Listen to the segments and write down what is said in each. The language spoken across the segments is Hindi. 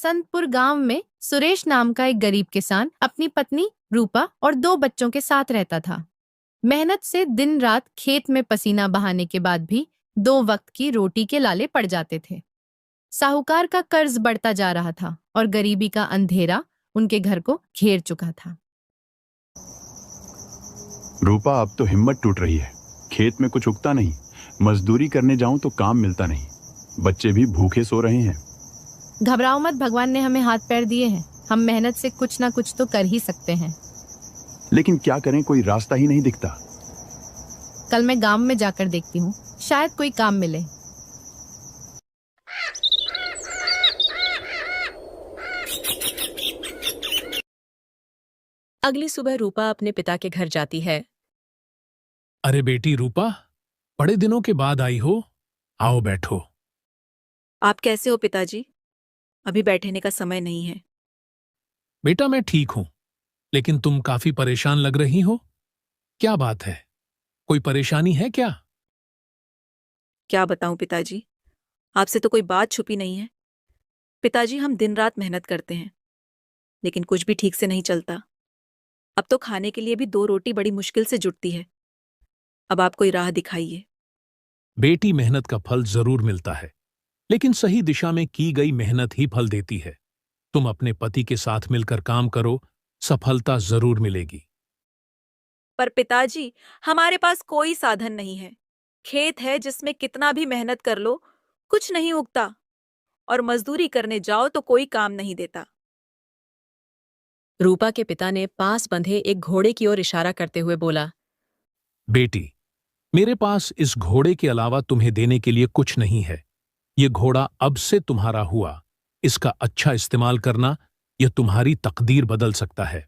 बसंतपुर गांव में सुरेश नाम का एक गरीब किसान अपनी पत्नी रूपा और 2 बच्चों के साथ रहता था। मेहनत से दिन रात खेत में पसीना बहाने के बाद भी 2 वक्त की रोटी के लाले पड़ जाते थे। साहूकार का कर्ज बढ़ता जा रहा था और गरीबी का अंधेरा उनके घर को घेर चुका था। रूपा, अब तो हिम्मत टूट रही है। खेत में कुछ उगता नहीं, मजदूरी करने जाऊं तो काम मिलता नहीं, बच्चे भी भूखे सो रहे हैं। घबराओ मत, भगवान ने हमें हाथ पैर दिए हैं, हम मेहनत से कुछ ना कुछ तो कर ही सकते हैं। लेकिन क्या करें, कोई रास्ता ही नहीं दिखता। कल मैं गांव में जाकर देखती हूँ, शायद कोई काम मिले। अगली सुबह रूपा अपने पिता के घर जाती है। अरे बेटी रूपा, बड़े दिनों के बाद आई हो, आओ बैठो। आप कैसे हो पिताजी? अभी बैठने का समय नहीं है। बेटा मैं ठीक हूं, लेकिन तुम काफी परेशान लग रही हो। क्या बात है, कोई परेशानी है क्या? क्या बताऊं पिताजी, आपसे तो कोई बात छुपी नहीं है। पिताजी, हम दिन रात मेहनत करते हैं, लेकिन कुछ भी ठीक से नहीं चलता। अब तो खाने के लिए भी 2 रोटी बड़ी मुश्किल से जुटती है। अब आप कोई राह दिखाइए। बेटी, मेहनत का फल जरूर मिलता है, लेकिन सही दिशा में की गई मेहनत ही फल देती है। तुम अपने पति के साथ मिलकर काम करो, सफलता जरूर मिलेगी। पर पिताजी, हमारे पास कोई साधन नहीं है। खेत है जिसमें कितना भी मेहनत कर लो कुछ नहीं उगता, और मजदूरी करने जाओ तो कोई काम नहीं देता। रूपा के पिता ने पास बंधे एक घोड़े की ओर इशारा करते हुए बोला, बेटी, मेरे पास इस घोड़े के अलावा तुम्हें देने के लिए कुछ नहीं है। ये घोड़ा अब से तुम्हारा हुआ। इसका अच्छा इस्तेमाल करना, यह तुम्हारी तकदीर बदल सकता है।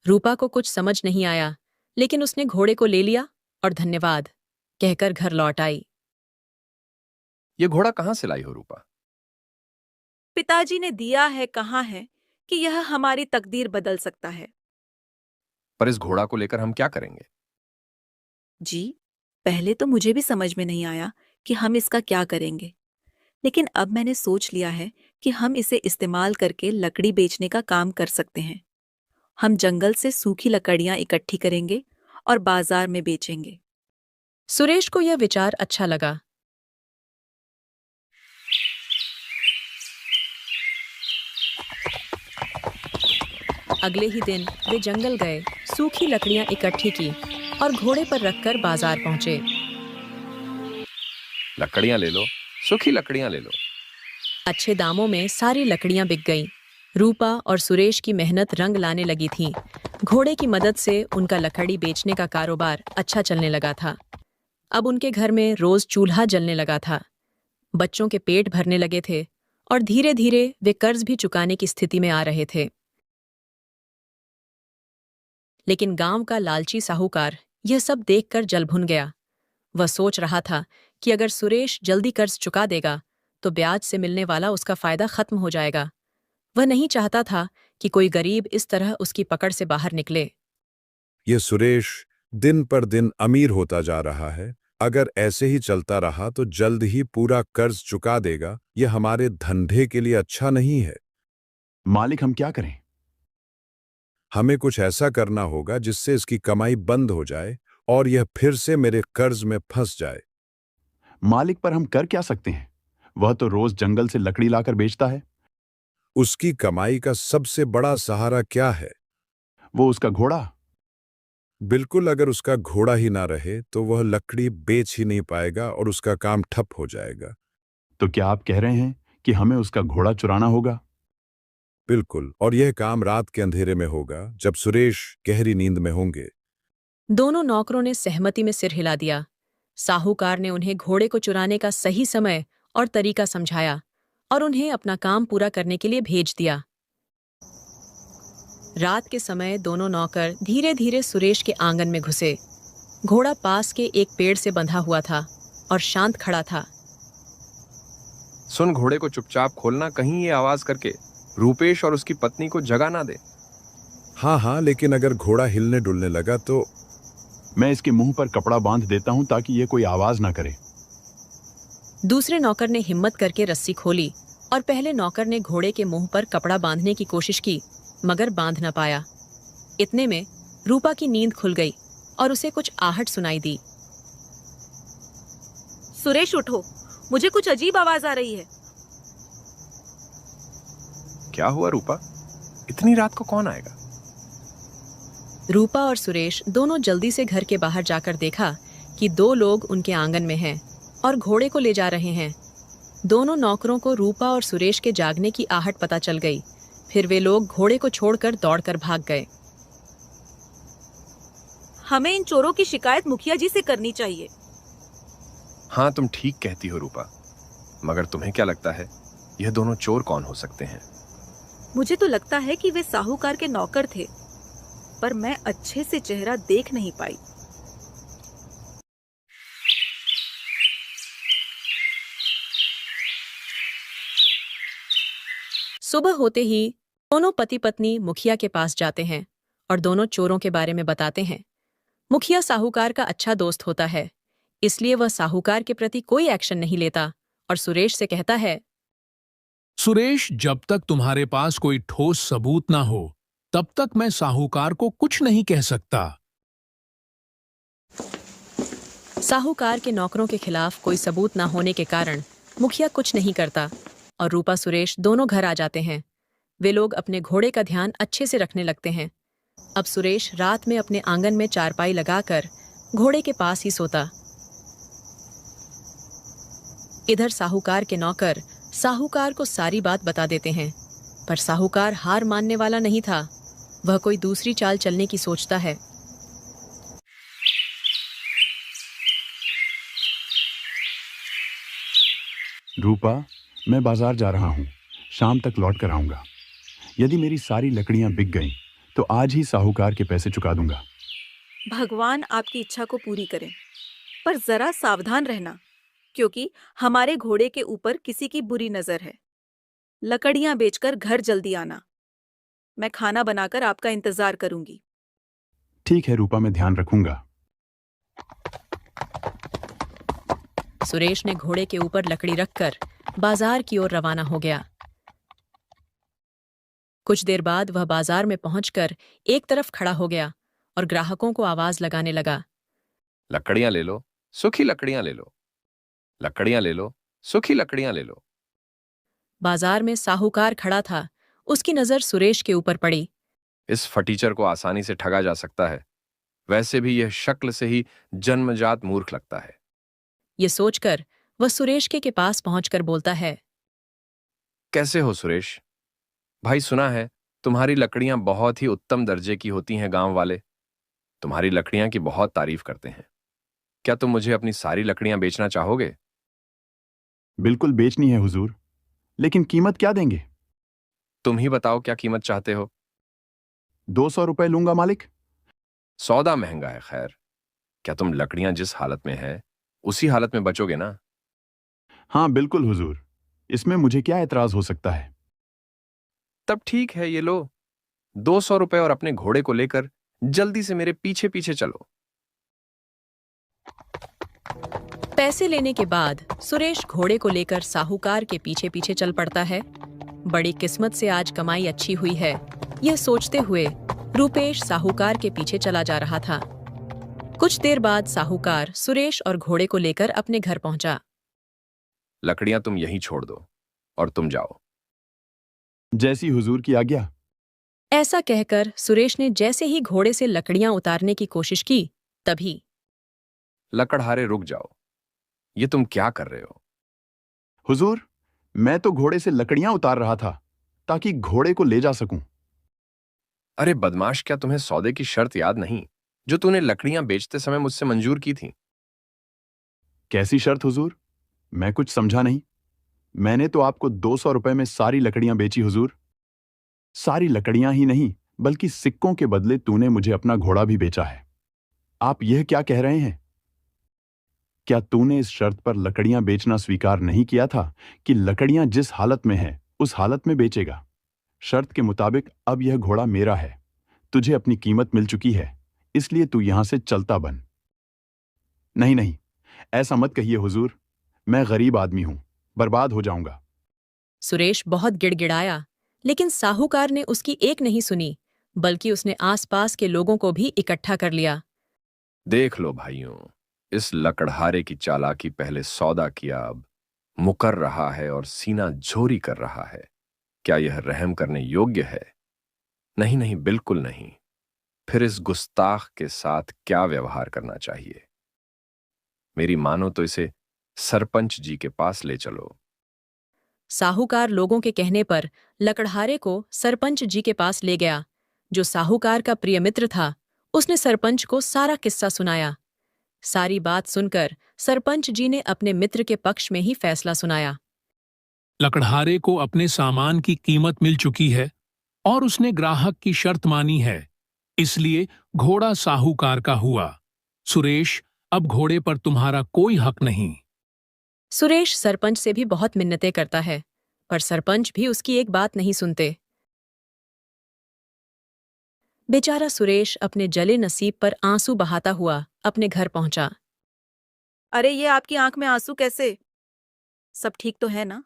रूपा को कुछ समझ नहीं आया, लेकिन उसने घोड़े को ले लिया और धन्यवाद कहकर घर लौट आई। ये घोड़ा कहां से लाई हो रूपा? पिताजी ने दिया है, कहाँ है कि यह हमारी तकदीर बदल सकता है। पर इस घोड़ा को लेकर हम क्या करेंगे? जी, पहले तो मुझे भी समझ में नहीं आया कि हम इसका क्या करेंगे, लेकिन अब मैंने सोच लिया है कि हम इसे इस्तेमाल करके लकड़ी बेचने का काम कर सकते हैं। हम जंगल से सूखी लकड़ियां इकट्ठी करेंगे और बाजार में बेचेंगे। सुरेश को यह विचार अच्छा लगा। अगले ही दिन वे जंगल गए, सूखी लकड़ियां इकट्ठी की और घोड़े पर रखकर बाजार पहुंचे। लकड़ियां ले लो, सूखी लकड़ियां ले लो। अच्छे दामों में सारी लकड़ियां बिक गईं। रूपा और सुरेश की मेहनत रंग लाने लगी थी। घोड़े की मदद से उनका लकड़ी बेचने का कारोबार अच्छा चलने लगा था। अब उनके घर में रोज चूल्हा जलने लगा था। बच्चों के पेट भरने लगे थे और धीरे धीरे वे कर्ज भी चुकाने की स्थिति में आ रहे थे। लेकिन गांव का लालची साहूकार यह सब देखकर जल भुन गया। वह सोच रहा था कि अगर सुरेश जल्दी कर्ज चुका देगा तो ब्याज से मिलने वाला उसका फायदा खत्म हो जाएगा। वह नहीं चाहता था कि कोई गरीब इस तरह उसकी पकड़ से बाहर निकले। ये सुरेश दिन पर दिन अमीर होता जा रहा है। अगर ऐसे ही चलता रहा तो जल्द ही पूरा कर्ज चुका देगा। यह हमारे धंधे के लिए अच्छा नहीं है। मालिक, हम क्या करें? हमें कुछ ऐसा करना होगा जिससे इसकी कमाई बंद हो जाए और यह फिर से मेरे कर्ज में फंस जाए। मालिक, पर हम कर क्या सकते हैं? वह तो रोज जंगल से लकड़ी लाकर बेचता है। उसकी कमाई का सबसे बड़ा सहारा क्या है? वो उसका घोड़ा। बिल्कुल, अगर उसका घोड़ा ही ना रहे तो वह लकड़ी बेच ही नहीं पाएगा और उसका काम ठप हो जाएगा। तो क्या आप कह रहे हैं कि हमें उसका घोड़ा चुराना होगा? बिल्कुल, और यह काम रात के अंधेरे में होगा, जब सुरेश गहरी नींद में होंगे। दोनों नौकरों ने सहमति में सिर हिला दिया। साहूकार ने उन्हें घोड़े को चुराने का सही समय और तरीका समझाया और उन्हें अपना काम पूरा करने के लिए भेज दिया। रात के समय दोनों नौकर धीरे धीरे सुरेश के आंगन में घुसे। घोड़ा पास के एक पेड़ से बंधा हुआ था और शांत खड़ा था। सुन, घोड़े को चुपचाप खोलना, कहीं ये आवाज करके रूपेश और उसकी पत्नी को जगा ना दे। हाँ, लेकिन अगर घोड़ा हिलने डुलने लगा तो? मैं इसके मुंह पर कपड़ा बांध देता हूं ताकि ये कोई आवाज ना करे। दूसरे नौकर ने हिम्मत करके रस्सी खोली और पहले नौकर ने घोड़े के मुंह पर कपड़ा बांधने की कोशिश की, मगर बांध न पाया। इतने में रूपा की नींद खुल गई और उसे कुछ आहट सुनाई दी। सुरेश उठो, मुझे कुछ अजीब आवाज आ रही है। क्या हुआ रूपा? इतनी रात को कौन आएगा? रूपा और सुरेश दोनों जल्दी से घर के बाहर जाकर देखा कि दो लोग उनके आंगन में हैं और घोड़े को ले जा रहे हैं। दोनों नौकरों को रूपा और सुरेश के जागने की आहट पता चल गई। फिर वे लोग घोड़े को छोड़कर दौड़कर भाग गए। हमें इन चोरों की शिकायत मुखिया जी से करनी चाहिए। हाँ, तुम ठीक कहती हो रूपा, मगर तुम्हें क्या लगता है यह दोनों चोर कौन हो सकते हैं? मुझे तो लगता है कि वे साहूकार के नौकर थे, पर मैं अच्छे से चेहरा देख नहीं पाई। सुबह होते ही दोनों पति पत्नी मुखिया के पास जाते हैं और दोनों चोरों के बारे में बताते हैं। मुखिया साहूकार का अच्छा दोस्त होता है, इसलिए वह साहूकार के प्रति कोई एक्शन नहीं लेता और सुरेश से कहता है, सुरेश, जब तक तुम्हारे पास कोई ठोस सबूत ना हो तब तक मैं साहूकार को कुछ नहीं कह सकता। साहूकार के नौकरों के खिलाफ कोई सबूत ना होने के कारण मुखिया कुछ नहीं करता और रूपा सुरेश दोनों घर आ जाते हैं। वे लोग अपने घोड़े का ध्यान अच्छे से रखने लगते हैं। अब सुरेश रात में अपने आंगन में चारपाई लगाकर घोड़े के पास ही सोता। इधर साहूकार के नौकर साहूकार को सारी बात बता देते हैं, पर साहूकार हार मानने वाला नहीं था। वह कोई दूसरी चाल चलने की सोचता है। रूपा, मैं बाजार जा रहा हूँ, शाम तक लौट कर आऊंगा। यदि मेरी सारी लकड़ियां बिक गईं तो आज ही साहूकार के पैसे चुका दूंगा। भगवान आपकी इच्छा को पूरी करें, पर जरा सावधान रहना, क्योंकि हमारे घोड़े के ऊपर किसी की बुरी नजर है। लकड़ियां बेचकर घर जल्दी आना। मैं खाना बनाकर आपका इंतजार करूंगी। ठीक है रूपा, मैं ध्यान रखूंगा। सुरेश ने घोड़े के ऊपर लकड़ी रखकर बाजार की ओर रवाना हो गया। कुछ देर बाद वह बाजार में पहुंचकर एक तरफ खड़ा हो गया और ग्राहकों को आवाज लगाने लगा, लकड़ियां ले लो, सूखी लकड़ियां ले लो, लकड़ियां ले लो, सूखी लकड़ियां ले लो। बाजार में साहूकार खड़ा था। उसकी नजर सुरेश के ऊपर पड़ी। इस फटीचर को आसानी से ठगा जा सकता है, वैसे भी यह शक्ल से ही जन्मजात मूर्ख लगता है। ये सोचकर वह सुरेश के पास पहुंचकर बोलता है, कैसे हो सुरेश भाई? सुना है तुम्हारी लकड़ियां बहुत ही उत्तम दर्जे की होती हैं। गांव वाले तुम्हारी लकड़ियां की बहुत तारीफ करते हैं। क्या तुम मुझे अपनी सारी लकड़ियां बेचना चाहोगे? बिल्कुल बेचनी है हुजूर, लेकिन कीमत क्या देंगे? तुम ही बताओ क्या कीमत चाहते हो? 200 रुपए लूंगा मालिक। सौदा महंगा है। खैर, क्या तुम लकड़ियां जिस हालत में है उसी हालत में बचोगे ना? हाँ बिल्कुल हुजूर, इसमें मुझे क्या एतराज हो सकता है। तब ठीक है, ये लो 200 रुपए और अपने घोड़े को लेकर जल्दी से मेरे पीछे पीछे चलो। पैसे लेने के बाद सुरेश घोड़े को लेकर साहूकार के पीछे पीछे चल पड़ता है। बड़ी किस्मत से आज कमाई अच्छी हुई है, यह सोचते हुए रूपेश साहूकार के पीछे चला जा रहा था। कुछ देर बाद साहूकार सुरेश और घोड़े को लेकर अपने घर पहुंचा। लकड़ियां तुम यहीं छोड़ दो और तुम जाओ। जैसी हुजूर की आज्ञा। ऐसा कहकर सुरेश ने जैसे ही घोड़े से लकड़ियां उतारने की कोशिश की, तभी लकड़हारे रुक जाओ, ये तुम क्या कर रहे हो? हुजूर, मैं तो घोड़े से लकड़ियां उतार रहा था ताकि घोड़े को ले जा सकूं। अरे बदमाश, क्या तुम्हें सौदे की शर्त याद नहीं जो तूने लकड़ियां बेचते समय मुझसे मंजूर की थी? कैसी शर्त हुजूर? मैं कुछ समझा नहीं। मैंने तो आपको 200 रुपए में सारी लकड़ियां बेची हुजूर। सारी लकड़ियां ही नहीं, बल्कि सिक्कों के बदले तूने मुझे अपना घोड़ा भी बेचा है। आप यह क्या कह रहे हैं? क्या तूने इस शर्त पर लकड़ियां बेचना स्वीकार नहीं किया था कि लकड़ियां जिस हालत में है उस हालत में बेचेगा? शर्त के मुताबिक अब यह घोड़ा मेरा है। तुझे अपनी कीमत मिल चुकी है, इसलिए तू यहां से चलता बन। नहीं नहीं, ऐसा मत कहिए हुजूर। मैं गरीब आदमी हूं, बर्बाद हो जाऊंगा। सुरेश बहुत गिड़गिड़ाया, लेकिन साहूकार ने उसकी एक नहीं सुनी, बल्कि उसने आसपास के लोगों को भी इकट्ठा कर लिया। देख लो भाइयों, इस लकड़हारे की चालाकी पहले सौदा किया, अब मुकर रहा है और सीना झोरी कर रहा है। क्या यह रहम करने योग्य है? नहीं नहीं, बिल्कुल नहीं। फिर इस गुस्ताख के साथ क्या व्यवहार करना चाहिए? मेरी मानो तो इसे सरपंच जी के पास ले चलो। साहूकार लोगों के कहने पर लकड़हारे को सरपंच जी के पास ले गया। जो साहूकार का प्रिय मित्र था, उसने सरपंच को सारा किस्सा सुनाया। सारी बात सुनकर सरपंच जी ने अपने मित्र के पक्ष में ही फैसला सुनाया। लकड़हारे को अपने सामान की कीमत मिल चुकी है और उसने ग्राहक की शर्त मानी है, इसलिए घोड़ा साहूकार का हुआ। सुरेश, अब घोड़े पर तुम्हारा कोई हक नहीं। सुरेश सरपंच से भी बहुत मिन्नतें करता है, पर सरपंच भी उसकी एक बात नहीं सुनते। बेचारा सुरेश अपने जले नसीब पर आंसू बहाता हुआ अपने घर पहुंचा। अरे ये आपकी आंख में आंसू कैसे? सब ठीक तो है ना?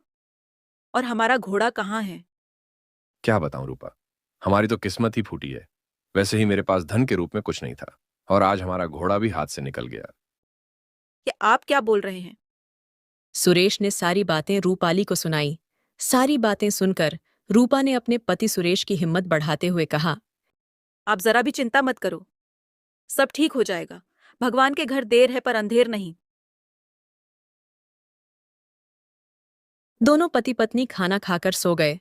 और हमारा घोड़ा कहाँ है? क्या बताऊं रूपा, हमारी तो किस्मत ही फूटी है। वैसे ही मेरे पास धन के रूप में कुछ नहीं था, और आज हमारा घोड़ा भी हाथ से निकल गया। ये आप क्या बोल रहे हैं? सुरेश ने सारी बातें रूपाली को सुनाई। सारी बातें सुनकर रूपा ने अपने पति सुरेश की हिम्मत बढ़ाते हुए कहा, आप जरा भी चिंता मत करो, सब ठीक हो जाएगा। भगवान के घर देर है पर अंधेर नहीं। दोनों पति पत्नी खाना खाकर सो गए।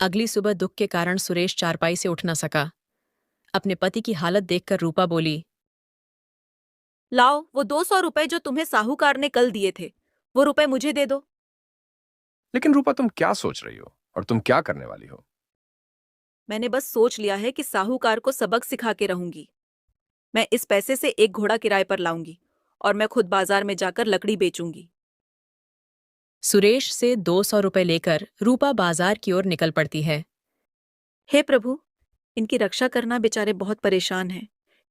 अगली सुबह दुख के कारण सुरेश चारपाई से उठ न सका। अपने पति की हालत देखकर रूपा बोली, लाओ वो 200 रुपए जो तुम्हें साहूकार ने कल दिए थे, वो रुपए मुझे दे दो। लेकिन रूपा, तुम क्या सोच रही हो और तुम क्या करने वाली हो? मैंने बस सोच लिया है कि साहूकार को सबक सिखा के रहूंगी। मैं इस पैसे से एक घोड़ा किराए पर लाऊंगी और मैं खुद बाजार में जाकर लकड़ी बेचूंगी। सुरेश से 200 रुपए लेकर रूपा बाजार की ओर निकल पड़ती है। हे प्रभु, इनकी रक्षा करना, बेचारे बहुत परेशान हैं।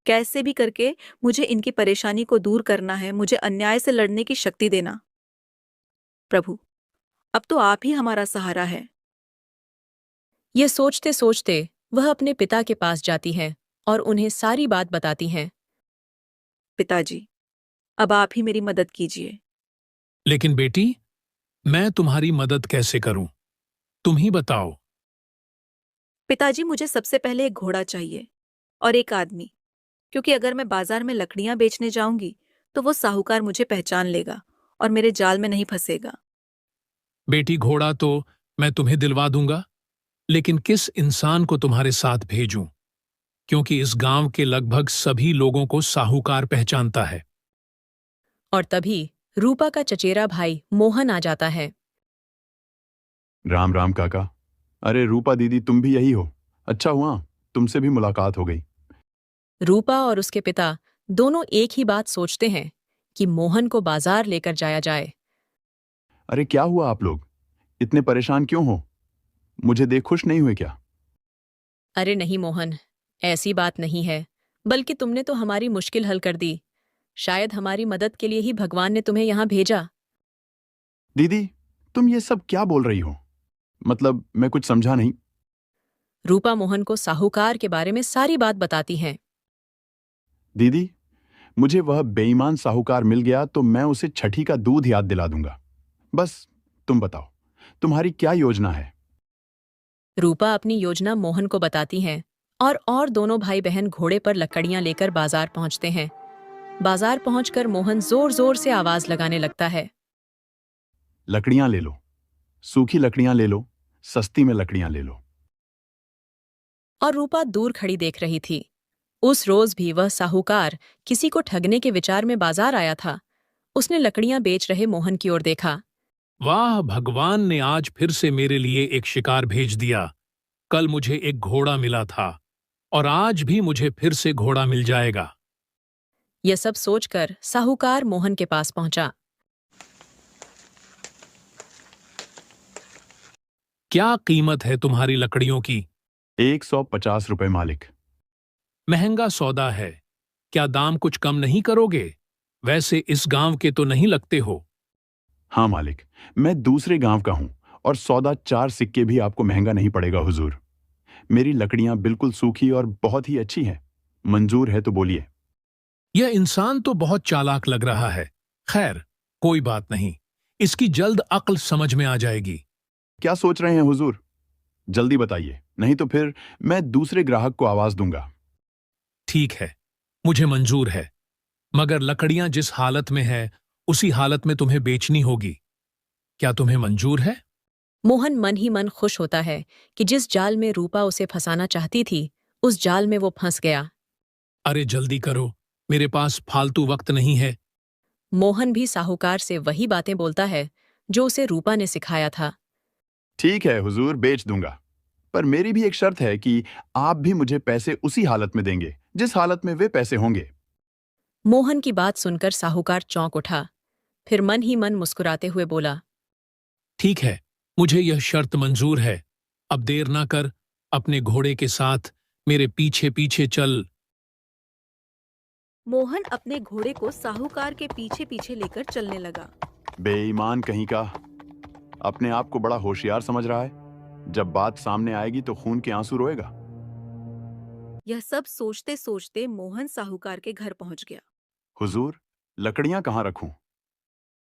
कैसे भी करके मुझे इनकी परेशानी को दूर करना है, मुझे अन्याय से लड़ने की शक्ति देना। प्रभु, अब तो आप ही हमारा सहारा है। ये सोचते सोचते वह अपने पिता के पास जाती है और उन्हें सारी बात बताती हैं। पिताजी, अब आप ही मेरी मदद कीजिए। लेकिन बेटी, मैं तुम्हारी मदद कैसे करूं? तुम ही बताओ। पिताजी, मुझे सबसे पहले एक घोड़ा चाहिए और एक आदमी, क्योंकि अगर मैं बाजार में लकड़ियां बेचने जाऊंगी तो वो साहूकार मुझे पहचान लेगा और मेरे जाल में नहीं फंसेगा। बेटी, घोड़ा तो मैं तुम्हें दिलवा दूंगा, लेकिन किस इंसान को तुम्हारे साथ भेजूं? क्योंकि इस गांव के लगभग सभी लोगों को साहूकार पहचानता है। और तभी रूपा का चचेरा भाई मोहन आ जाता है। राम राम काका। अरे रूपा दीदी, तुम भी यही हो? अच्छा हुआ तुमसे भी मुलाकात हो गई। रूपा और उसके पिता दोनों एक ही बात सोचते हैं कि मोहन को बाजार लेकर जाया जाए। अरे क्या हुआ, आप लोग इतने परेशान क्यों हो? मुझे देख खुश नहीं हुए क्या? अरे नहीं मोहन, ऐसी बात नहीं है, बल्कि तुमने तो हमारी मुश्किल हल कर दी। शायद हमारी मदद के लिए ही भगवान ने तुम्हें यहाँ भेजा। दीदी, तुम ये सब क्या बोल रही हो? मतलब मैं कुछ समझा नहीं। रूपा मोहन को साहूकार के बारे में सारी बात बताती हैं। दीदी, मुझे वह बेईमान साहूकार मिल गया तो मैं उसे छठी का दूध याद दिला दूंगा। बस तुम बताओ, तुम्हारी क्या योजना है? रूपा अपनी योजना मोहन को बताती हैं और दोनों भाई बहन घोड़े पर लकड़ियां लेकर बाजार पहुंचते हैं। बाजार पहुंचकर मोहन जोर जोर से आवाज लगाने लगता है। लकड़ियां ले लो, सूखी लकड़ियां ले लो, सस्ती में लकड़ियां ले लो। और रूपा दूर खड़ी देख रही थी। उस रोज भी वह साहूकार किसी को ठगने के विचार में बाजार आया था। उसने लकड़ियां बेच रहे मोहन की ओर देखा। वाह, भगवान ने आज फिर से मेरे लिए एक शिकार भेज दिया। कल मुझे एक घोड़ा मिला था और आज भी मुझे फिर से घोड़ा मिल जाएगा। यह सब सोचकर साहूकार मोहन के पास पहुंचा। क्या कीमत है तुम्हारी लकड़ियों की? 150 रुपए मालिक। महंगा सौदा है। क्या दाम कुछ कम नहीं करोगे? वैसे इस गांव के तो नहीं लगते हो। हाँ मालिक, मैं दूसरे गांव का हूं और सौदा 4 सिक्के भी आपको महंगा नहीं पड़ेगा हुजूर। मेरी लकड़ियां बिल्कुल सूखी और बहुत ही अच्छी हैं। मंजूर है तो बोलिए। यह इंसान तो बहुत चालाक लग रहा है। खैर, कोई बात नहीं। इसकी जल्द अक्ल समझ में आ जाएगी। क्या सोच रहे हैं हुजूर? जल्दी बताइए, नहीं तो फिर मैं दूसरे ग्राहक को आवाज दूंगा। ठीक है, मुझे मंजूर है। मगर लकड़ियां जिस हालत में है, उसी हालत में तुम्हें बेचनी होगी। क्या तुम्हें मंजूर है? मोहन मन ही मन खुश होता है कि जिस जाल में रूपा उसे फंसाना चाहती थी, उस जाल में वो फंस गया। अरे जल्दी करो, मेरे पास फालतू वक्त नहीं है। मोहन भी साहूकार से वही बातें बोलता है जो उसे रूपा ने सिखाया था। ठीक है हुजूर, बेच दूंगा। पर मेरी भी एक शर्त है कि आप भी मुझे पैसे उसी हालत में देंगे जिस हालत में वे पैसे होंगे। मोहन की बात सुनकर साहूकार चौंक उठा, फिर मन ही मन मुस्कुराते हुए बोला, ठीक है, मुझे यह शर्त मंजूर है। अब देर ना कर, अपने घोड़े के साथ मेरे पीछे पीछे चल। मोहन अपने घोड़े को साहूकार के पीछे पीछे लेकर चलने लगा। बेईमान कहीं का, अपने आप को बड़ा होशियार समझ रहा है। जब बात सामने आएगी तो खून के आंसू रोएगा। यह सब सोचते सोचते मोहन साहूकार के घर पहुंच गया। हुजूर, लकड़ियां कहाँ रखूं?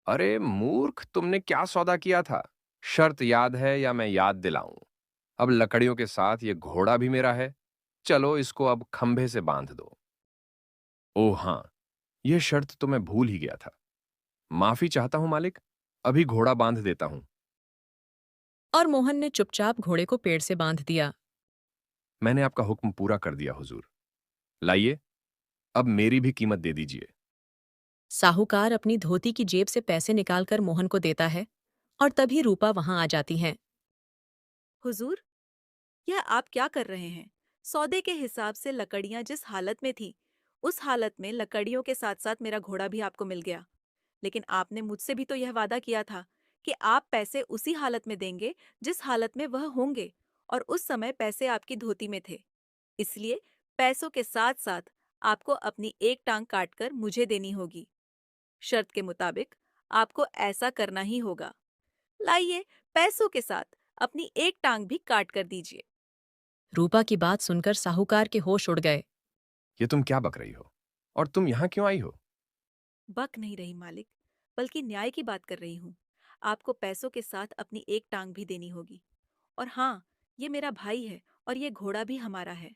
अरे मूर्ख, तुमने क्या सौदा किया था? शर्त याद है या मैं याद दिलाऊं? अब लकड़ियों के साथ ये घोड़ा भी मेरा है। चलो इसको अब खंभे से बांध दो। ओह हाँ, यह शर्त तो मैं भूल ही गया था। माफी चाहता हूं मालिक, अभी घोड़ा बांध देता हूं। और मोहन ने चुपचाप घोड़े को पेड़ से बांध दिया। मैंने आपका हुक्म पूरा कर दिया हुजूर। लाइए, अब मेरी भी कीमत दे दीजिए। साहूकार अपनी धोती की जेब से पैसे निकालकर मोहन को देता है और तभी रूपा वहां आ जाती है। हुजूर, यह आप क्या कर रहे हैं? सौदे के हिसाब से लकड़ियां जिस हालत में थी, उस हालत में लकड़ियों के साथ साथ मेरा घोड़ा भी आपको मिल गया। लेकिन आपने मुझसे भी तो यह वादा किया था कि आप पैसे उसी हालत में देंगे जिस हालत में वह होंगे, और उस समय पैसे आपकी धोती में थे। इसलिए पैसों के साथ साथ आपको अपनी एक टांग काटकर मुझे देनी होगी। शर्त के मुताबिक आपको ऐसा करना ही होगा। लाइए, पैसों के साथ अपनी एक टांग भी काट कर दीजिए। रूपा की बात सुनकर साहूकार के होश उड़ गए। ये तुम क्या बक रही हो? और तुम यहां क्यों आई हो? बक नहीं रही मालिक, बल्कि न्याय की बात कर रही हूँ। आपको पैसों के साथ अपनी एक टांग भी देनी होगी। और हाँ, ये मेरा भाई है और ये घोड़ा भी हमारा है।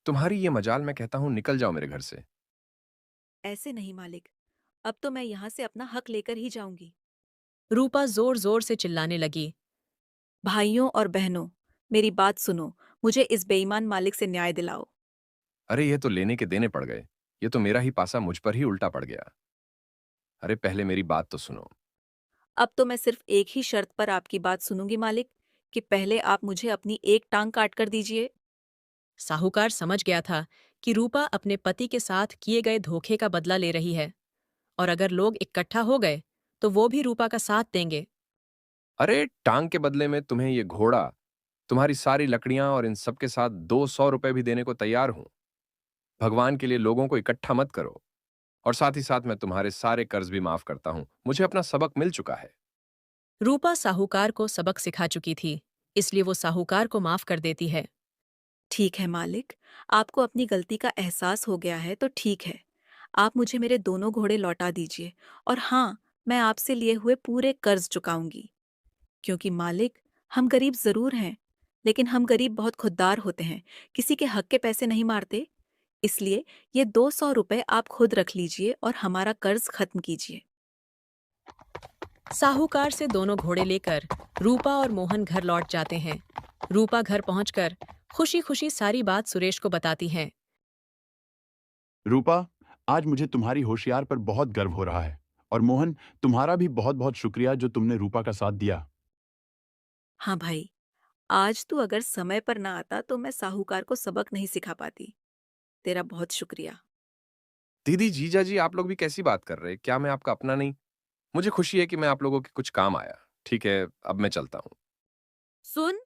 तुम्हारी ये मजाल, मैं कहता हूं निकल जाओ मेरे घर से। ऐसे नहीं मालिक, अब तो मैं यहाँ से अपना हक लेकर ही जाऊंगी। रूपा जोर जोर से चिल्लाने लगी। भाइयों और बहनों, मेरी बात सुनो, मुझे इस बेईमान मालिक से न्याय दिलाओ। अरे ये तो लेने के देने पड़ गए। ये तो मेरा ही पासा मुझ पर ही उल्टा पड़ गया। अरे पहले मेरी बात तो सुनो। अब तो मैं सिर्फ एक ही शर्त पर आपकी बात सुनूंगी मालिक, कि पहले आप मुझे अपनी एक टांग काट कर दीजिए। साहूकार समझ गया था कि रूपा अपने पति के साथ किए गए धोखे का बदला ले रही है, और अगर लोग इकट्ठा हो गए तो वो भी रूपा का साथ देंगे। अरे टांग के बदले में तुम्हें ये घोड़ा, तुम्हारी सारी लकड़ियां और इन सब के साथ 200 रुपए भी देने को तैयार हूं। भगवान के लिए लोगों को इकट्ठा मत करो। और साथ ही साथ मैं तुम्हारे सारे कर्ज भी माफ करता हूं। मुझे अपना सबक मिल चुका है। रूपा साहूकार को सबक सिखा चुकी थी, इसलिए वो साहूकार को माफ कर देती है। ठीक है मालिक, आपको अपनी गलती का एहसास हो गया है तो ठीक है। आप मुझे मेरे दोनों घोड़े लौटा दीजिए, और हाँ, मैं आपसे लिए हुए पूरे कर्ज चुकाऊंगी। क्योंकि मालिक, हम गरीब जरूर हैं, लेकिन हम गरीब बहुत खुददार होते हैं, किसी के हक के पैसे नहीं मारते। इसलिए ये 200 रुपए आप खुद रख लीजिए और हमारा कर्ज खत्म कीजिए। साहूकार से दोनों घोड़े लेकर रूपा और मोहन घर लौट जाते हैं। रूपा घर पहुंचकर खुशी खुशी सारी बात सुरेश को बताती है। रूपा, आज मुझे तुम्हारी होशियार पर बहुत गर्व हो रहा है। और मोहन, तुम्हारा भी बहुत बहुत शुक्रिया जो तुमने रूपा का साथ दिया। हाँ भाई, आज तू अगर समय पर ना आता तो मैं साहूकार को सबक नहीं सिखा पाती। तेरा बहुत शुक्रिया। दीदी, जीजा जी, आप लोग भी कैसी बात कर रहे हैं? क्या मैं आपका अपना नहीं? मुझे खुशी है कि मैं आप लोगों के कुछ काम आया। ठीक है, अब मैं चलता हूं। सुन,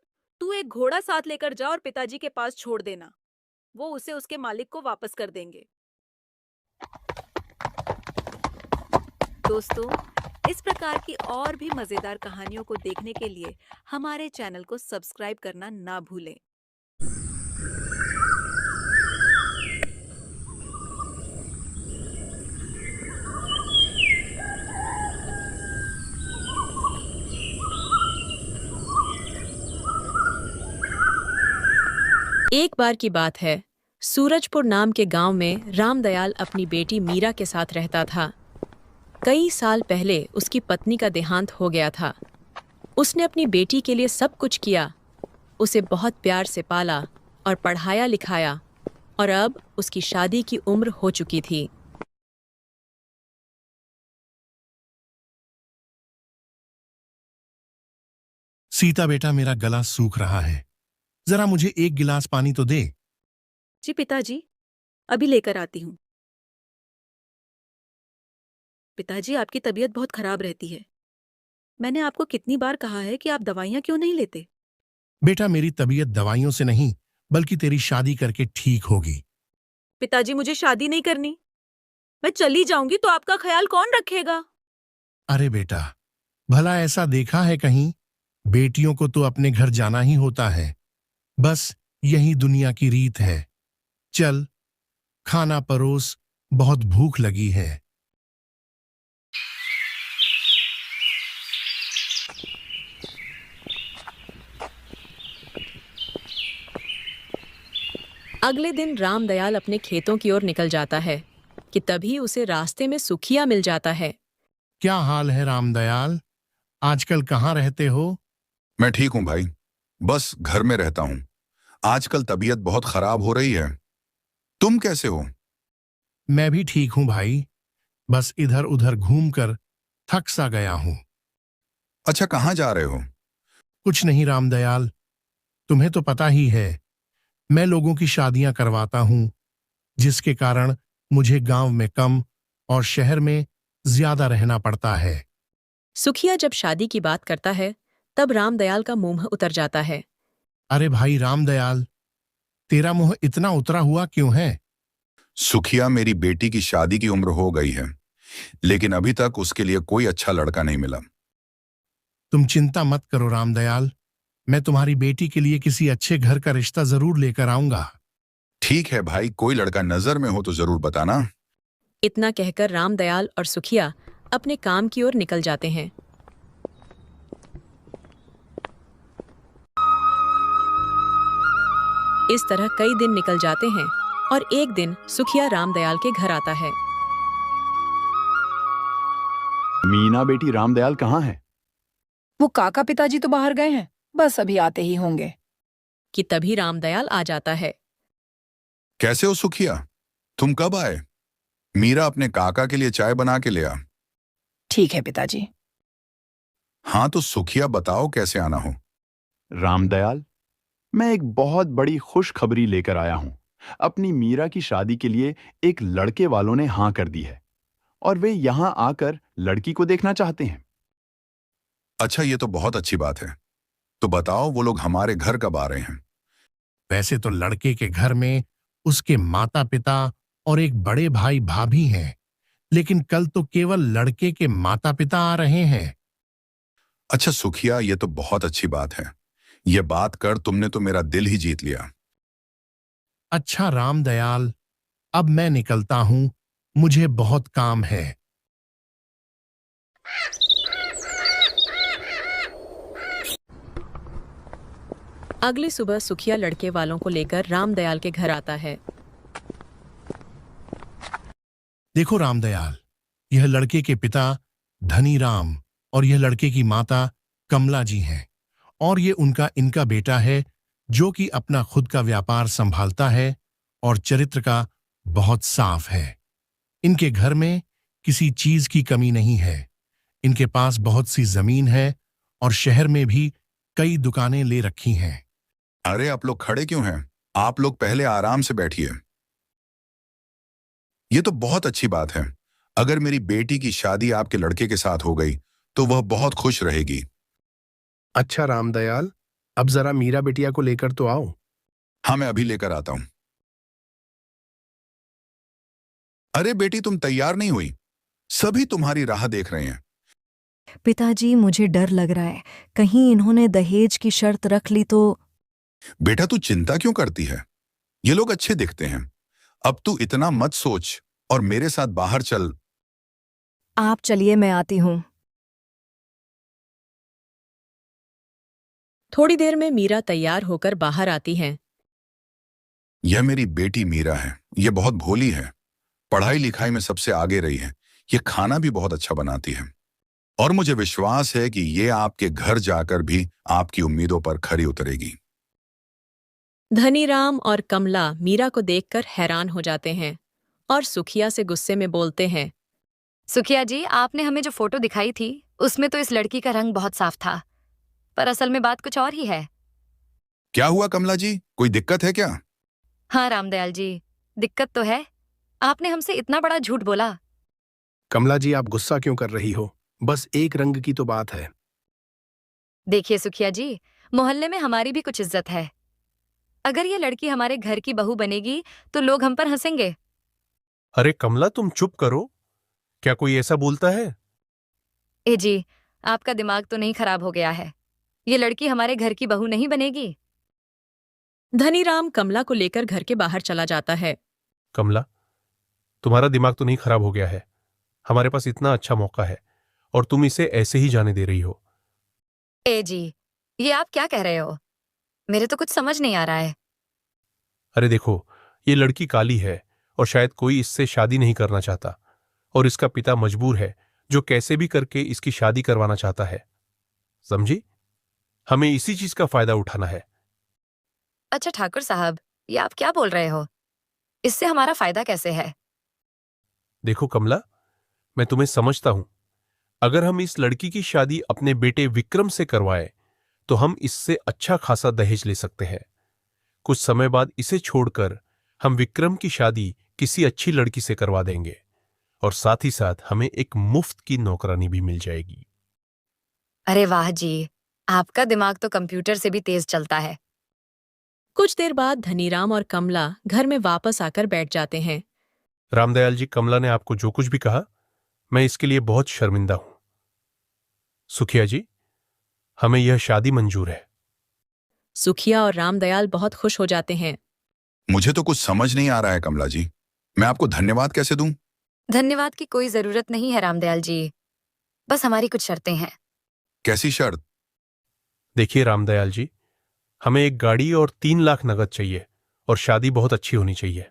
तू एक घोड़ा साथ लेकर जा और पिताजी के पास छोड़ देना। वो उसे उसके मालिक को वापस कर देंगे। दोस्तों, इस प्रकार की और भी मजेदार कहानियों को देखने के लिए हमारे चैनल को सब्सक्राइब करना ना भूलें। एक बार की बात है, सूरजपुर नाम के गांव में रामदयाल अपनी बेटी मीरा के साथ रहता था। कई साल पहले उसकी पत्नी का देहांत हो गया था। उसने अपनी बेटी के लिए सब कुछ किया, उसे बहुत प्यार से पाला और पढ़ाया लिखाया, और अब उसकी शादी की उम्र हो चुकी थी। सीता बेटा, मेरा गला सूख रहा है, जरा मुझे एक गिलास पानी तो दे। जी पिताजी, अभी लेकर आती हूँ। पिताजी, आपकी तबीयत बहुत खराब रहती है। मैंने आपको कितनी बार कहा है कि आप दवाइयाँ क्यों नहीं लेते? बेटा, मेरी तबीयत दवाइयों से नहीं बल्कि तेरी शादी करके ठीक होगी। पिताजी, मुझे शादी नहीं करनी। मैं चली जाऊंगी तो आपका ख्याल कौन रखेगा? अरे बेटा, भला ऐसा देखा है कहीं? बेटियों को तो अपने घर जाना ही होता है, बस यही दुनिया की रीत है। चल, खाना परोस, बहुत भूख लगी है। अगले दिन रामदयाल अपने खेतों की ओर निकल जाता है कि तभी उसे रास्ते में सुखिया मिल जाता है। क्या हाल है रामदयाल? आजकल कहाँ रहते हो? मैं ठीक हूं भाई, बस घर में रहता हूं। आजकल तबीयत बहुत खराब हो रही है। तुम कैसे हो? मैं भी ठीक हूं भाई, बस इधर उधर घूमकर थक सा गया हूं। अच्छा, कहाँ जा रहे हो? कुछ नहीं रामदयाल, तुम्हें तो पता ही है, मैं लोगों की शादियां करवाता हूं, जिसके कारण मुझे गांव में कम और शहर में ज्यादा रहना पड़ता है। सुखिया जब शादी की बात करता है, तब रामदयाल का मुंह उतर जाता है। अरे भाई रामदयाल, तेरा मुंह इतना उतरा हुआ क्यों है? सुखिया, मेरी बेटी की शादी की उम्र हो गई है, लेकिन अभी तक उसके लिए कोई अच्छा लड़का नहीं मिला। तुम चिंता मत करो रामदयाल, मैं तुम्हारी बेटी के लिए किसी अच्छे घर का रिश्ता जरूर लेकर आऊंगा। ठीक है भाई, कोई लड़का नजर में हो तो जरूर बताना। इतना कहकर रामदयाल और सुखिया अपने काम की ओर निकल जाते हैं। इस तरह कई दिन निकल जाते हैं और एक दिन सुखिया रामदयाल के घर आता है। मीना बेटी, रामदयाल कहाँ है? वो काका पिताजी तो बाहर गए हैं, बस अभी आते ही होंगे। कि तभी रामदयाल आ जाता है। कैसे हो सुखिया? तुम कब आए? मीरा अपने काका के लिए चाय बना के ले आ। ठीक है पिताजी। हाँ तो सुखिया, बताओ कैसे आना हो? रामदयाल, मैं एक बहुत बड़ी खुशखबरी लेकर आया हूं। अपनी मीरा की शादी के लिए एक लड़के वालों ने हां कर दी है और वे यहां आकर लड़की को देखना चाहते हैं। अच्छा, ये तो बहुत अच्छी बात है। तो बताओ, वो लोग हमारे घर कब आ रहे हैं? वैसे तो लड़के के घर में उसके माता पिता और एक बड़े भाई भाभी हैं, लेकिन कल तो केवल लड़के के माता पिता आ रहे हैं। अच्छा सुखिया, ये तो बहुत अच्छी बात है। ये बात कर तुमने तो मेरा दिल ही जीत लिया। अच्छा रामदयाल, अब मैं निकलता हूं, मुझे बहुत काम है। अगली सुबह सुखिया लड़के वालों को लेकर रामदयाल के घर आता है। देखो रामदयाल, यह लड़के के पिता धनी राम और यह लड़के की माता कमला जी हैं, और ये इनका बेटा है, जो कि अपना खुद का व्यापार संभालता है और चरित्र का बहुत साफ है। इनके घर में किसी चीज की कमी नहीं है। इनके पास बहुत सी जमीन है और शहर में भी कई दुकानें ले रखी हैं। अरे आप लोग खड़े क्यों हैं? आप लोग पहले आराम से बैठिए। ये तो बहुत अच्छी बात है। अगर मेरी बेटी की शादी आपके लड़के के साथ हो गई तो वह बहुत खुश रहेगी। अच्छा रामदयाल, अब जरा मीरा बिटिया को लेकर तो आओ। हाँ, मैं अभी लेकर आता हूं। अरे बेटी, तुम तैयार नहीं हुई? सभी तुम्हारी राह देख रहे हैं। पिताजी, मुझे डर लग रहा है, कहीं इन्होंने दहेज की शर्त रख ली तो। बेटा, तू चिंता क्यों करती है? ये लोग अच्छे दिखते हैं। अब तू इतना मत सोच और मेरे साथ बाहर चल। आप चलिए, मैं आती हूँ। थोड़ी देर में मीरा तैयार होकर बाहर आती हैं। यह मेरी बेटी मीरा है। ये बहुत भोली है, पढ़ाई लिखाई में सबसे आगे रही है। ये खाना भी बहुत अच्छा बनाती है और मुझे विश्वास है कि ये आपके घर जाकर भी आपकी उम्मीदों पर खरी उतरेगी। धनीराम और कमला मीरा को देखकर हैरान हो जाते हैं और सुखिया से गुस्से में बोलते हैं। सुखिया जी, आपने हमें जो फोटो दिखाई थी उसमें तो इस लड़की का रंग बहुत साफ था, पर असल में बात कुछ और ही है। क्या हुआ कमला जी, कोई दिक्कत है क्या? हाँ रामदयाल जी, दिक्कत तो है। आपने हमसे इतना बड़ा झूठ बोला। कमला जी, आप गुस्सा क्यों कर रही हो? बस एक रंग की तो बात है। देखिए सुखिया जी, मोहल्ले में हमारी भी कुछ इज्जत है। अगर ये लड़की हमारे घर की बहू बनेगी तो लोग हम पर हंसेंगे। अरे कमला, तुम चुप करो। क्या कोई ऐसा बोलता है? ए जी, आपका दिमाग तो नहीं खराब हो गया है? ये लड़की हमारे घर की बहू नहीं बनेगी। धनीराम कमला को लेकर घर के बाहर चला जाता है। कमला, तुम्हारा दिमाग तो नहीं खराब हो गया है? हमारे पास इतना अच्छा मौका है और तुम इसे ऐसे ही जाने दे रही हो। ए जी, ये आप क्या कह रहे हो? मेरे तो कुछ समझ नहीं आ रहा है। अरे देखो, ये लड़की काली है और शायद कोई इससे शादी नहीं करना चाहता और इसका पिता मजबूर है, जो कैसे भी करके इसकी शादी करवाना चाहता है। समझी? हमें इसी चीज का फायदा उठाना है। अच्छा ठाकुर साहब, ये आप क्या बोल रहे हो? इससे हमारा फायदा कैसे है? देखो कमला, मैं तुम्हें समझता हूं। अगर हम इस लड़की की शादी अपने बेटे विक्रम से करवाएं तो हम इससे अच्छा खासा दहेज ले सकते हैं। कुछ समय बाद इसे छोड़कर हम विक्रम की शादी किसी अच्छी लड़की से करवा देंगे और साथ ही साथ हमें एक मुफ्त की नौकरानी भी मिल जाएगी। अरे वाह जी, आपका दिमाग तो कंप्यूटर से भी तेज चलता है। कुछ देर बाद धनीराम और कमला घर में वापस आकर बैठ जाते हैं। रामदयाल जी, कमला ने आपको जो कुछ भी कहा, मैं इसके लिए बहुत शर्मिंदा हूं। सुखिया जी, हमें यह शादी मंजूर है। सुखिया और रामदयाल बहुत खुश हो जाते हैं। मुझे तो कुछ समझ नहीं आ रहा है कमला जी, मैं आपको धन्यवाद कैसे दूं? धन्यवाद की कोई जरूरत नहीं है रामदयाल जी, बस हमारी कुछ शर्तें हैं। कैसी शर्त? देखिए रामदयाल जी, हमें एक गाड़ी और 3 लाख नगद चाहिए और शादी बहुत अच्छी होनी चाहिए।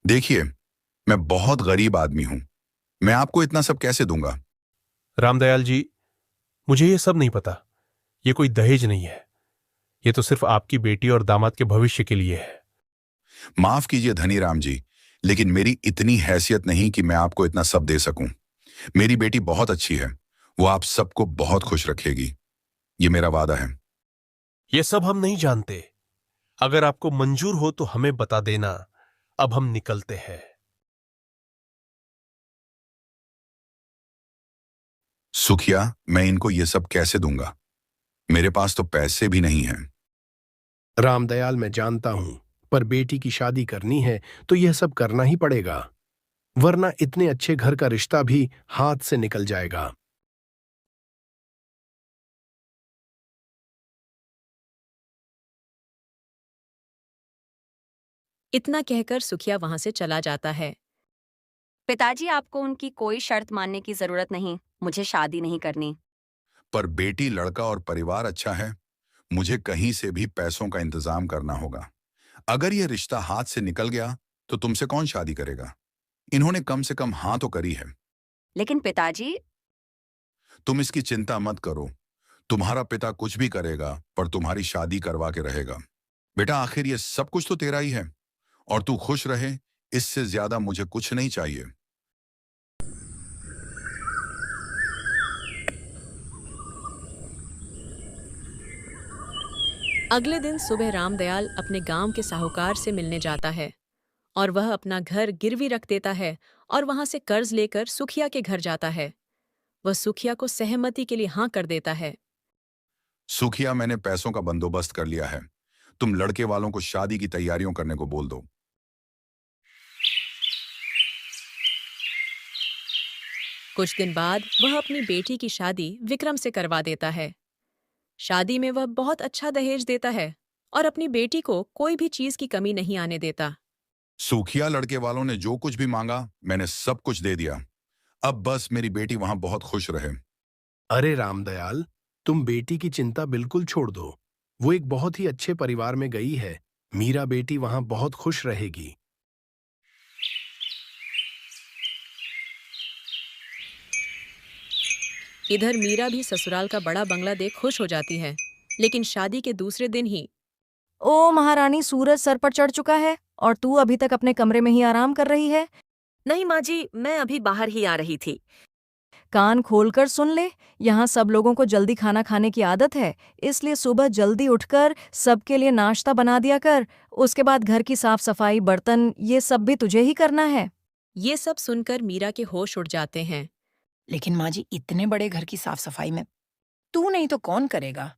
देखिए, मैं बहुत गरीब आदमी हूं, मैं आपको इतना सब कैसे दूंगा? रामदयाल जी, मुझे ये सब नहीं पता। ये कोई दहेज नहीं है, ये तो सिर्फ आपकी बेटी और दामाद के भविष्य के लिए है। माफ कीजिए धनीराम जी, लेकिन मेरी इतनी हैसियत नहीं कि मैं आपको इतना सब दे सकूं। मेरी बेटी बहुत अच्छी है, वो आप सबको बहुत खुश रखेगी, ये मेरा वादा है। ये सब हम नहीं जानते। अगर आपको मंजूर हो तो हमें बता देना। अब हम निकलते हैं। सुखिया, मैं इनको ये सब कैसे दूंगा? मेरे पास तो पैसे भी नहीं हैं। रामदयाल, मैं जानता हूं, पर बेटी की शादी करनी है तो यह सब करना ही पड़ेगा, वरना इतने अच्छे घर का रिश्ता भी हाथ से निकल जाएगा। इतना कहकर सुखिया वहां से चला जाता है। पिताजी, आपको उनकी कोई शर्त मानने की जरूरत नहीं, मुझे शादी नहीं करनी। पर बेटी, लड़का और परिवार अच्छा है, मुझे कहीं से भी पैसों का इंतजाम करना होगा। अगर यह रिश्ता हाथ से निकल गया तो तुमसे कौन शादी करेगा? इन्होंने कम से कम हाँ तो करी है। लेकिन पिताजी। तुम इसकी चिंता मत करो, तुम्हारा पिता कुछ भी करेगा पर तुम्हारी शादी करवा के रहेगा। बेटा, आखिर ये सब कुछ तो तेरा ही है और तू खुश रहे, इससे ज्यादा मुझे कुछ नहीं चाहिए। अगले दिन सुबह रामदयाल अपने गांव के साहूकार से मिलने जाता है और वह अपना घर गिरवी रख देता है और वहां से कर्ज लेकर सुखिया के घर जाता है। वह सुखिया को सहमति के लिए हाँ कर देता है। सुखिया, मैंने पैसों का बंदोबस्त कर लिया है। तुम लड़के वालों को शादी की तैयारियों करने को बोल दो। कुछ दिन बाद वह अपनी बेटी की शादी विक्रम से करवा देता है। शादी में वह बहुत अच्छा दहेज देता है और अपनी बेटी को कोई भी चीज की कमी नहीं आने देता। सुखिया, लड़के वालों ने जो कुछ भी मांगा मैंने सब कुछ दे दिया। अब बस मेरी बेटी वहां बहुत खुश रहे। अरे रामदयाल, तुम बेटी की चिंता बिल्कुल छोड़ दो। वो एक बहुत ही अच्छे परिवार में गई है। मीरा बेटी वहां बहुत खुश रहेगी। इधर मीरा भी ससुराल का बड़ा बंगला देख खुश हो जाती है, लेकिन शादी के दूसरे दिन ही ओ महारानी, सूरज सर पर चढ़ चुका है और तू अभी तक अपने कमरे में ही आराम कर रही है। नहीं माँ जी, मैं अभी बाहर ही आ रही थी। कान खोलकर सुन ले, यहाँ सब लोगों को जल्दी खाना खाने की आदत है, इसलिए सुबह जल्दी उठकर सबके लिए नाश्ता बना दिया कर। उसके बाद घर की साफ सफाई, बर्तन, ये सब भी तुझे ही करना है। ये सब सुनकर मीरा के होश उड़ जाते हैं। लेकिन माँ जी, इतने बड़े घर की साफ सफाई में तू नहीं तो कौन करेगा?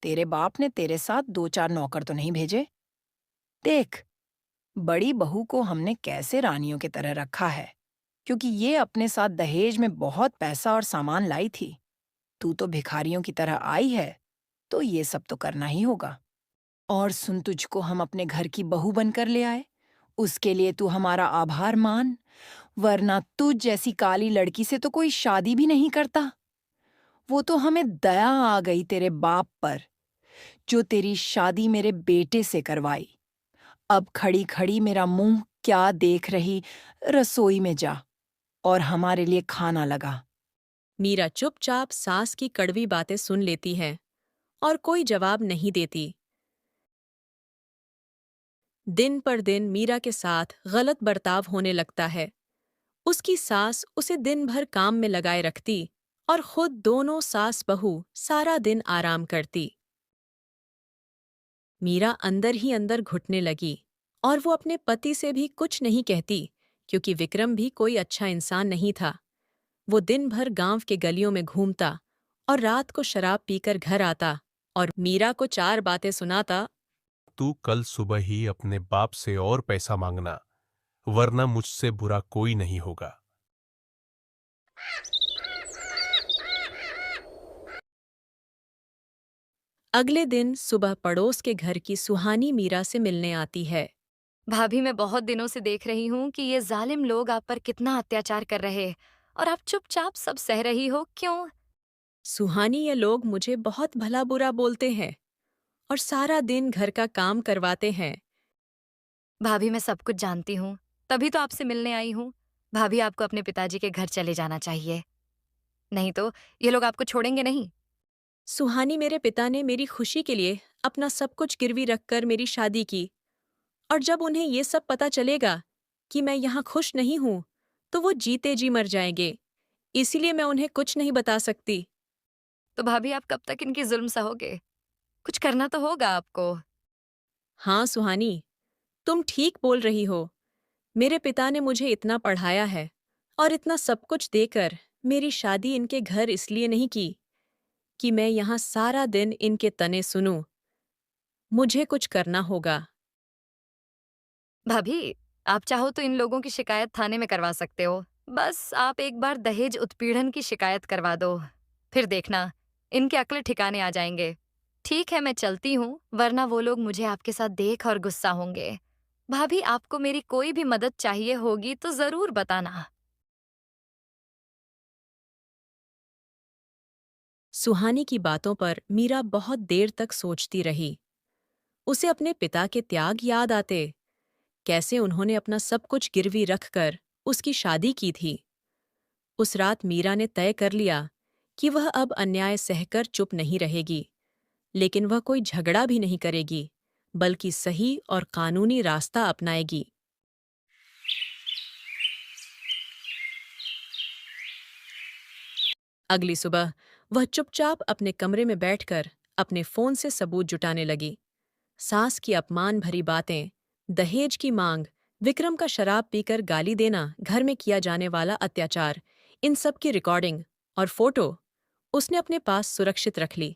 तेरे बाप ने तेरे साथ 2-4 नौकर तो नहीं भेजे? देख, बड़ी बहू को हमने कैसे रानियों की तरह रखा है, क्योंकि ये अपने साथ दहेज में बहुत पैसा और सामान लाई थी। तू तो भिखारियों की तरह आई है, तो ये सब तो करना ही होगा। और सुन, तुझको हम अपने घर की बहू बनकर ले आए, उसके लिए तू हमारा आभार मान, वरना तुझ जैसी काली लड़की से तो कोई शादी भी नहीं करता। वो तो हमें दया आ गई तेरे बाप पर, जो तेरी शादी मेरे बेटे से करवाई। अब खड़ी खड़ी मेरा मुंह क्या देख रही, रसोई में जा और हमारे लिए खाना लगा। मीरा चुपचाप सास की कड़वी बातें सुन लेती है और कोई जवाब नहीं देती। दिन पर दिन मीरा के साथ गलत बर्ताव होने लगता है। उसकी सास उसे दिन भर काम में लगाए रखती और खुद दोनों सास बहू सारा दिन आराम करती। मीरा अंदर ही अंदर घुटने लगी और वो अपने पति से भी कुछ नहीं कहती, क्योंकि विक्रम भी कोई अच्छा इंसान नहीं था। वो दिन भर गांव के गलियों में घूमता और रात को शराब पीकर घर आता और मीरा को 4 बातें सुनाता। तू कल सुबह ही अपने बाप से और पैसा मांगना, वरना मुझसे बुरा कोई नहीं होगा। अगले दिन सुबह पड़ोस के घर की सुहानी मीरा से मिलने आती है। भाभी, मैं बहुत दिनों से देख रही हूँ कि ये जालिम लोग आप पर कितना अत्याचार कर रहे हैं और आप चुपचाप सब सह रही हो, क्यों? सुहानी, ये लोग मुझे बहुत भला बुरा बोलते हैं और सारा दिन घर का काम करवाते हैं। भाभी, मैं सब कुछ जानती हूँ, तभी तो आपसे मिलने आई हूँ। भाभी, आपको अपने पिताजी के घर चले जाना चाहिए, नहीं तो ये लोग आपको छोड़ेंगे नहीं। सुहानी, मेरे पिता ने मेरी खुशी के लिए अपना सब कुछ गिरवी रखकर मेरी शादी की, और जब उन्हें ये सब पता चलेगा कि मैं यहाँ खुश नहीं हूँ, तो वो जीते जी मर जाएंगे। इसीलिए मैं उन्हें कुछ नहीं बता सकती। तो भाभी, आप कब तक इनकी जुल्म सहोगे? कुछ करना तो होगा आपको। हाँ सुहानी, तुम ठीक बोल रही हो। मेरे पिता ने मुझे इतना पढ़ाया है और इतना सब कुछ देकर मेरी शादी इनके घर इसलिए नहीं की कि मैं यहाँ सारा दिन इनके तने सुनूं। मुझे कुछ करना होगा। भाभी, आप चाहो तो इन लोगों की शिकायत थाने में करवा सकते हो। बस आप एक बार दहेज उत्पीड़न की शिकायत करवा दो, फिर देखना इनके अक्ल ठिकाने आ जाएंगे। ठीक है, मैं चलती हूँ, वरना वो लोग मुझे आपके साथ देख और गुस्सा होंगे। भाभी, आपको मेरी कोई भी मदद चाहिए होगी तो जरूर बताना। सुहानी की बातों पर मीरा बहुत देर तक सोचती रही। उसे अपने पिता के त्याग याद आते, कैसे उन्होंने अपना सब कुछ गिरवी रखकर उसकी शादी की थी। उस रात मीरा ने तय कर लिया कि वह अब अन्याय सहकर चुप नहीं रहेगी, लेकिन वह कोई झगड़ा भी नहीं करेगी, बल्कि सही और कानूनी रास्ता अपनाएगी। अगली सुबह वह चुपचाप अपने कमरे में बैठकर अपने फोन से सबूत जुटाने लगी। सास की अपमान भरी बातें, दहेज की मांग, विक्रम का शराब पीकर गाली देना, घर में किया जाने वाला अत्याचार, इन सब की रिकॉर्डिंग और फोटो उसने अपने पास सुरक्षित रख ली।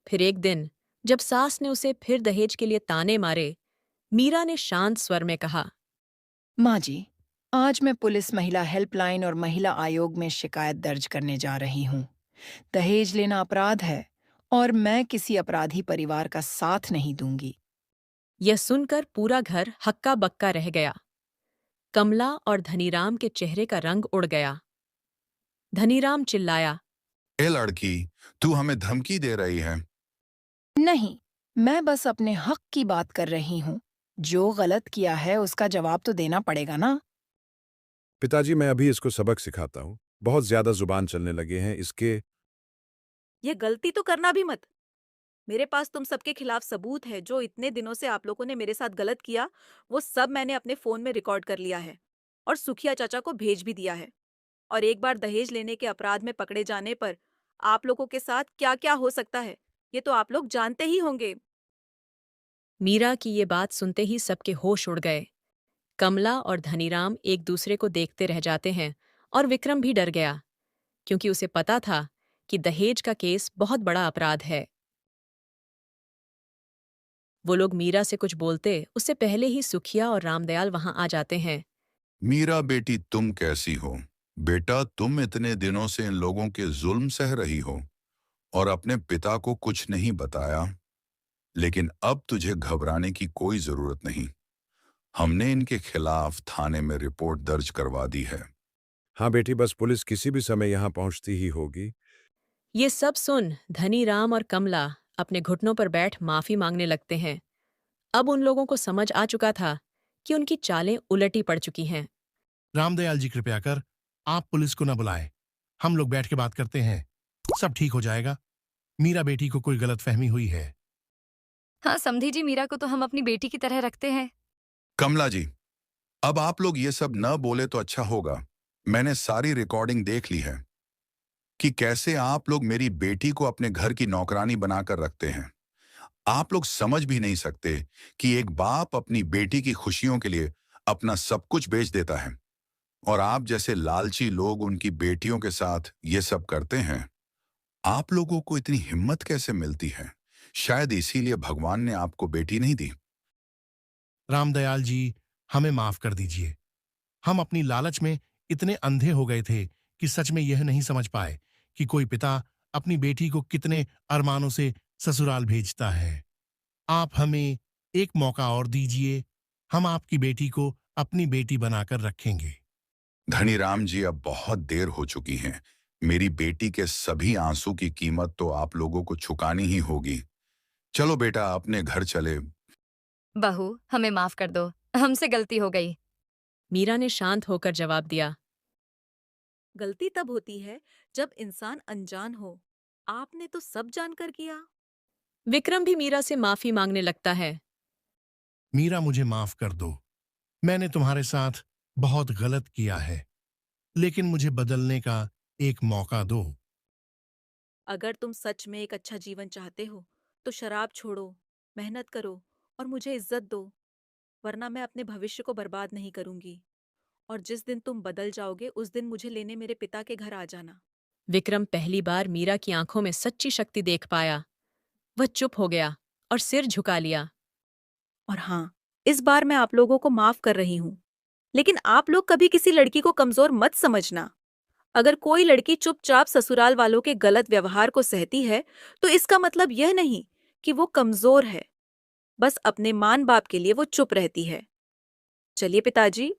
फिर एक दिन जब सास ने उसे फिर दहेज के लिए ताने मारे, मीरा ने शांत स्वर में कहा, माँ जी, आज मैं पुलिस महिला हेल्पलाइन और महिला आयोग में शिकायत दर्ज करने जा रही हूँ। दहेज लेना अपराध है और मैं किसी अपराधी परिवार का साथ नहीं दूंगी। यह सुनकर पूरा घर हक्का बक्का रह गया। कमला और धनीराम के चेहरे का रंग उड़ गया। धनीराम चिल्लाया, ए लड़की, तू हमें धमकी दे रही है? नहीं, मैं बस अपने हक की बात कर रही हूँ। जो गलत किया है उसका जवाब तो देना पड़ेगा ना। पिताजी, मैं अभी इसको सबक सिखाता हूँ। बहुत ज्यादा जुबान चलने लगे हैं इसके। ये गलती तो करना भी मत। मेरे पास तुम सबके खिलाफ सबूत है। जो इतने दिनों से आप लोगों ने मेरे साथ गलत किया, वो सब मैंने अपने फोन में रिकॉर्ड कर लिया है और सुखिया चाचा को भेज भी दिया है। और एक बार दहेज लेने के अपराध में पकड़े जाने पर आप लोगों के साथ क्या क्या हो सकता है, ये तो आप लोग जानते ही होंगे। मीरा की ये बात सुनते ही सबके होश उड़ गए। कमला और धनीराम एक दूसरे को देखते रह जाते हैं और विक्रम भी डर गया, क्योंकि उसे पता था कि दहेज का केस बहुत बड़ा अपराध है। वो लोग मीरा से कुछ बोलते उससे पहले ही सुखिया और रामदयाल वहां आ जाते हैं। मीरा बेटी, तुम कैसी हो? बेटा, तुम इतने दिनों से इन लोगों के जुल्म सह रही हो और अपने पिता को कुछ नहीं बताया, लेकिन अब तुझे घबराने की कोई जरूरत नहीं। हमने इनके खिलाफ थाने में रिपोर्ट दर्ज करवा दी है। हाँ बेटी, बस पुलिस किसी भी समय यहाँ पहुँचती ही होगी। ये सब सुन धनीराम और कमला अपने घुटनों पर बैठ माफी मांगने लगते हैं। अब उन लोगों को समझ आ चुका था कि उनकी चालें उलटी पड़ चुकी हैं। रामदयाल जी, कृपया कर आप पुलिस को न बुलाएं। हम लोग बैठ के बात करते हैं, सब ठीक हो जाएगा। मीरा बेटी को कोई गलतफहमी हुई है। हाँ समधी जी, मीरा को तो हम अपनी बेटी की तरह रखते हैं। कमला जी, अब आप लोग ये सब न बोले तो अच्छा होगा। मैंने सारी रिकॉर्डिंग देख ली है कि कैसे आप लोग मेरी बेटी को अपने घर की नौकरानी बनाकर रखते हैं। आप लोग समझ भी नहीं सकते कि एक बाप अपनी बेटी की खुशियों के लिए अपना सब कुछ बेच देता है, और आप जैसे लालची लोग उनकी बेटियों के साथ ये सब करते हैं। आप लोगों को इतनी हिम्मत कैसे मिलती है? शायद इसीलिए भगवान ने आपको बेटी नहीं दी। रामदयाल जी, हमें माफ कर दीजिए। हम अपनी लालच में इतने अंधे हो गए थे कि सच में यह नहीं समझ पाए कि कोई पिता अपनी बेटी को कितने अरमानों से ससुराल भेजता है। आप हमें एक मौका और दीजिए, हम आपकी बेटी को अपनी बेटी बनाकर रखेंगे। धनीराम जी, अब बहुत देर हो चुकी है। मेरी बेटी के सभी आंसू की कीमत तो आप लोगों को चुकानी ही होगी। चलो बेटा, अपने घर चले। बहू, हमें माफ कर दो, हमसे गलती हो गई। मीरा ने शांत होकर जवाब दिया, गलती तब होती है जब इंसान अनजान हो। आपने तो सब जानकर किया। विक्रम भी मीरा से माफी मांगने लगता है। मीरा, मुझे माफ कर दो। मैंने तुम्हारे साथ बहुत गलत किया है, लेकिन मुझे बदलने का एक मौका दो। अगर तुम सच में एक अच्छा जीवन चाहते हो तो शराब छोड़ो, मेहनत करो और मुझे इज्जत दो, वरना मैं अपने भविष्य को बर्बाद नहीं करूंगी। और जिस दिन तुम बदल जाओगे उस दिन मुझे लेने मेरे पिता के घर आ जाना। विक्रम पहली बार मीरा की आंखों में सच्ची शक्ति देख पाया। वह चुप हो गया और सिर झुका लिया। और हाँ, इस बार मैं आप लोगों को माफ कर रही हूँ, लेकिन आप लोग कभी किसी लड़की को कमजोर मत समझना। अगर कोई लड़की चुपचाप ससुराल वालों के गलत व्यवहार को सहती है तो इसका मतलब यह नहीं कि वो कमजोर है। बस अपने मां बाप के लिए वो चुप रहती है। चलिए पिताजी।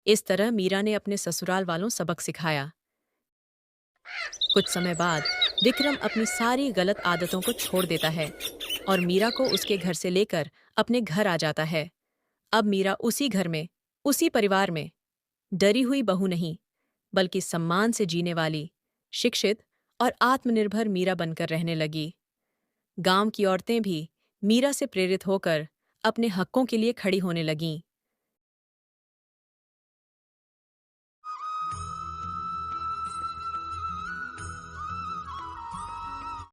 इस तरह मीरा ने अपने ससुराल वालों सबक सिखाया। कुछ समय बाद विक्रम अपनी सारी गलत आदतों को छोड़ देता है और मीरा को उसके घर से लेकर अपने घर आ जाता है। अब मीरा उसी घर में, उसी परिवार में डरी हुई बहू नहीं, बल्कि सम्मान से जीने वाली, शिक्षित और आत्मनिर्भर मीरा बनकर रहने लगी। गांव की औरतें भी मीरा से प्रेरित होकर अपने हकों के लिए खड़ी होने लगीं।